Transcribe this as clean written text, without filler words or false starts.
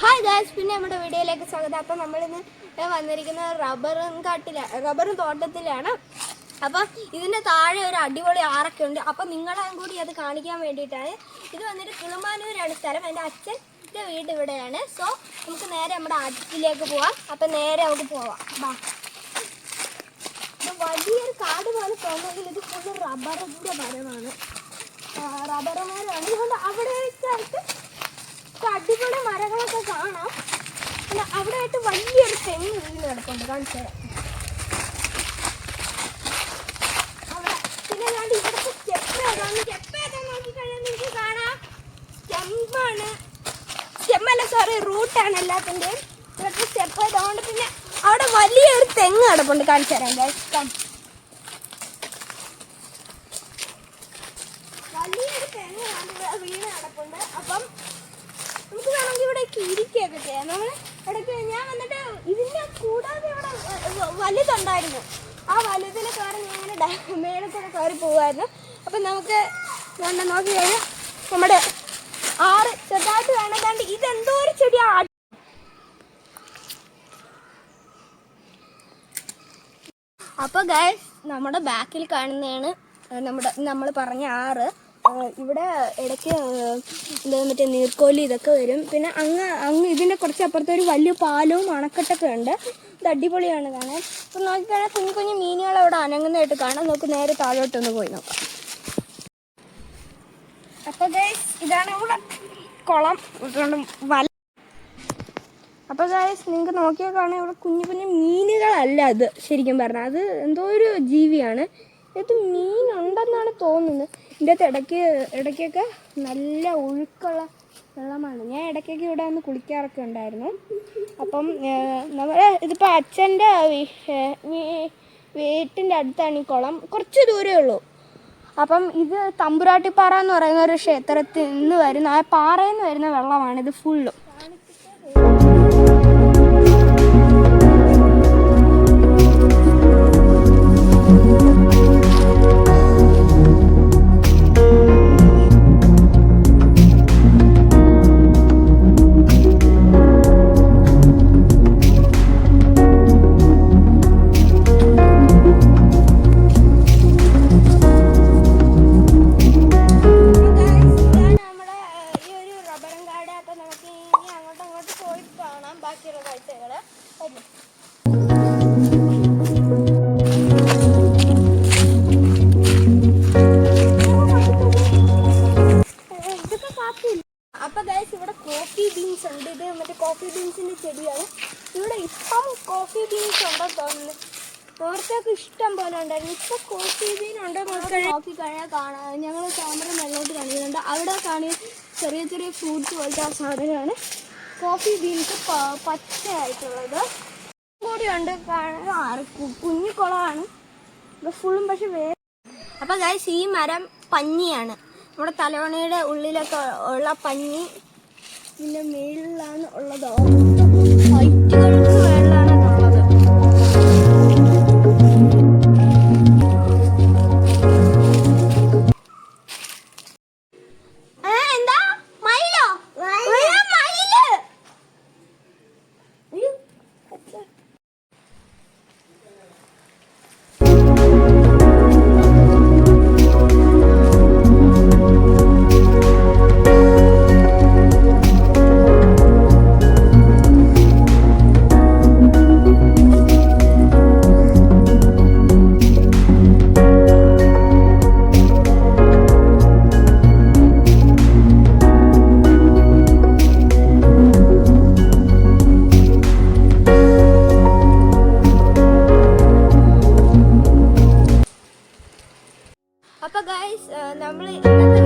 Hi guys, പിന്നെ നമ്മുടെ വീഡിയോയിലേക്ക് സ്വാഗതം. അപ്പം നമ്മളിന്ന് വന്നിരിക്കുന്നത് റബ്ബറും തോട്ടത്തിലാണ്. അപ്പം ഇതിൻ്റെ താഴെ ഒരു അടിപൊളി ആറൊക്കെ ഉണ്ട്. അപ്പം നിങ്ങളെയും കൂടി അത് കാണിക്കാൻ വേണ്ടിയിട്ടാണ്. ഇത് വന്നിട്ട് കിളുമാനൂരാണ് സ്ഥലം. എൻ്റെ അച്ഛൻ്റെ വീട് ഇവിടെയാണ്. സോ നമുക്ക് നേരെ നമ്മുടെ ആറ്റിലേക്ക് പോവാം. അപ്പം നേരെ നമുക്ക് പോവാം. വലിയൊരു കാട് പോലെ തോന്നുമെങ്കിൽ ഇത് ഫുള്ള് റബ്ബറിൻ്റെ മരമാണ്. അതുകൊണ്ട് അവിടെ വെച്ചായിട്ട് അടിപൊളി മരങ്ങളൊക്കെ കാണാം. പിന്നെ അവിടെ ആയിട്ട് വലിയൊരു തെങ്ങ് വീണ് കിടപ്പുണ്ട്, കാണിച്ചു തരാം. അവിടെ പിന്നെ അല്ലാണ്ട് ഇവിടുത്തെ സ്റ്റെപ്പ് നോക്കിക്കഴിഞ്ഞാൽ നിങ്ങൾക്ക് കാണാം. സ്റ്റെമ്മല്ല, സോറി, റൂട്ടാണ് എല്ലാത്തിൻ്റെയും. ഇവിടുത്തെ സ്റ്റെപ്പ് അതുകൊണ്ട് പിന്നെ അവിടെ വലിയൊരു തെങ്ങ് കിടപ്പുണ്ട്, കാണിച്ചു തരാം. വലിയൊരു തെങ്ങ് വീണ് കിടപ്പുണ്ട്. അപ്പം നമുക്ക് വേണമെങ്കിൽ ഇവിടെ ഇരിക്കുകയൊക്കെ ചെയ്യാം. നമ്മൾ ഇടയ്ക്ക് ഞാൻ വന്നിട്ട് ഇതിൻ്റെ കൂടാതെ ഇവിടെ വലുതുണ്ടായിരുന്നു. ആ വലുതിൽ കയറി ഞാൻ ഇങ്ങനെ മേലക്കൂടെ കയറി പോകുമായിരുന്നു. അപ്പം നമുക്ക് നോക്കി കഴിഞ്ഞാൽ നമ്മുടെ ആറ് ചെറുതായിട്ട് കാണാണ്ട് ഇതെന്തോ ഒരു ചെടിയാണ്. അപ്പോൾ ഗൈസ്, നമ്മുടെ ബാക്കിൽ കാണുന്നതാണ് നമ്മൾ പറഞ്ഞ ആറ്. ഇവിടെ ഇടയ്ക്ക് മറ്റേ നീർക്കോലി ഇതൊക്കെ വരും. പിന്നെ അങ്ങ് ഇതിൻ്റെ കുറച്ച് അപ്പുറത്ത് ഒരു വലിയ പാലവും അണക്കെട്ടൊക്കെ ഉണ്ട്. ഇത് അടിപൊളിയാണ് കാണാൻ. അപ്പം നോക്കിക്കഴിഞ്ഞാൽ കുഞ്ഞു കുഞ്ഞു മീനുകൾ അവിടെ അനങ്ങുന്നതായിട്ട് കാണാം. നമുക്ക് നേരെ താഴോട്ടൊന്ന് പോയി നോക്കാം. അപ്പോൾ ഗൈസ്, ഇതാണ് ഇവിടെ കുളം വല. അപ്പോൾ ഗൈസ്, നിങ്ങൾക്ക് നോക്കിയാൽ കാണാം ഇവിടെ കുഞ്ഞു കുഞ്ഞു മീനുകളല്ല അത്. ശരിക്കും പറഞ്ഞാൽ അത് എന്തോ ഒരു ജീവിയാണ്. ഇത് മീനുണ്ടെന്നാണ് തോന്നുന്നത്. ഇതിൻ്റെ അകത്ത് ഇടയ്ക്കൊക്കെ നല്ല ഒഴുക്കുള്ള വെള്ളമാണ്. ഞാൻ ഇടയ്ക്കൊക്കെ ഇവിടെ വന്ന് കുളിക്കാറൊക്കെ ഉണ്ടായിരുന്നു. അപ്പം ഇതിപ്പോൾ അച്ഛൻ്റെ വീട്ടിൻ്റെ അടുത്താണ് ഈ കുളം. കുറച്ച് ദൂരമേ ഉള്ളൂ. അപ്പം ഇത് തമ്പുരാട്ടിപ്പാറ എന്ന് പറയുന്ന ഒരു ക്ഷേത്രത്തിൽ നിന്ന് വരുന്ന ആ പാറയിൽ നിന്ന് വരുന്ന വെള്ളമാണ് ഇത് ഫുള്ളും. ബാക്കിയുള്ള കാഴ്ചകൾ ഇതൊക്കെ കാപ്പില്ല. അപ്പൊ ഗൈസ്, ഇവിടെ കോഫി ബീൻസ് ഉണ്ട്. ഇത് മറ്റേ കോഫി ബീൻസിന്റെ ചെടിയാണ്. ഇവിടെ ഇപ്പം കോഫി ബീൻസ് ഉണ്ടോ തോന്നുന്നു. നേരത്തെയൊക്കെ ഇഷ്ടം പോലെ ഉണ്ടായിരുന്നു. ഇപ്പൊ കോഫി ബീൻ ഉണ്ടോ നോക്കിക്കഴിഞ്ഞാൽ കാണാം. ഞങ്ങൾ ക്യാമറ മേലോട്ട് കാണിക്കുന്നുണ്ട്. അവിടെ കാണി ചെറിയ ചെറിയ ഫ്രൂട്ട്സ് പോലത്തെ ആ സാധനമാണ് കോഫി ബീൻസ് പച്ചയായിട്ടുള്ളത്. കൂടിയുണ്ട്, കുഞ്ഞു കുളമാണ് ഇത് ഫുള്ളും. പക്ഷെ അപ്പം ഗൈസ്, ഈ മരം പഞ്ഞിയാണ്. നമ്മുടെ തലവണയുടെ ഉള്ളിലൊക്കെ ഉള്ള പഞ്ഞി ഇതിൻ്റെ മേളിലാണ് ഉള്ളത്. ഹൈറ്റുകൾക്ക് മേളിലാണ് ഉള്ളത്. അപ്പോൾ ഗൈസ്, നമ്മൾ ഇന്നത്തെ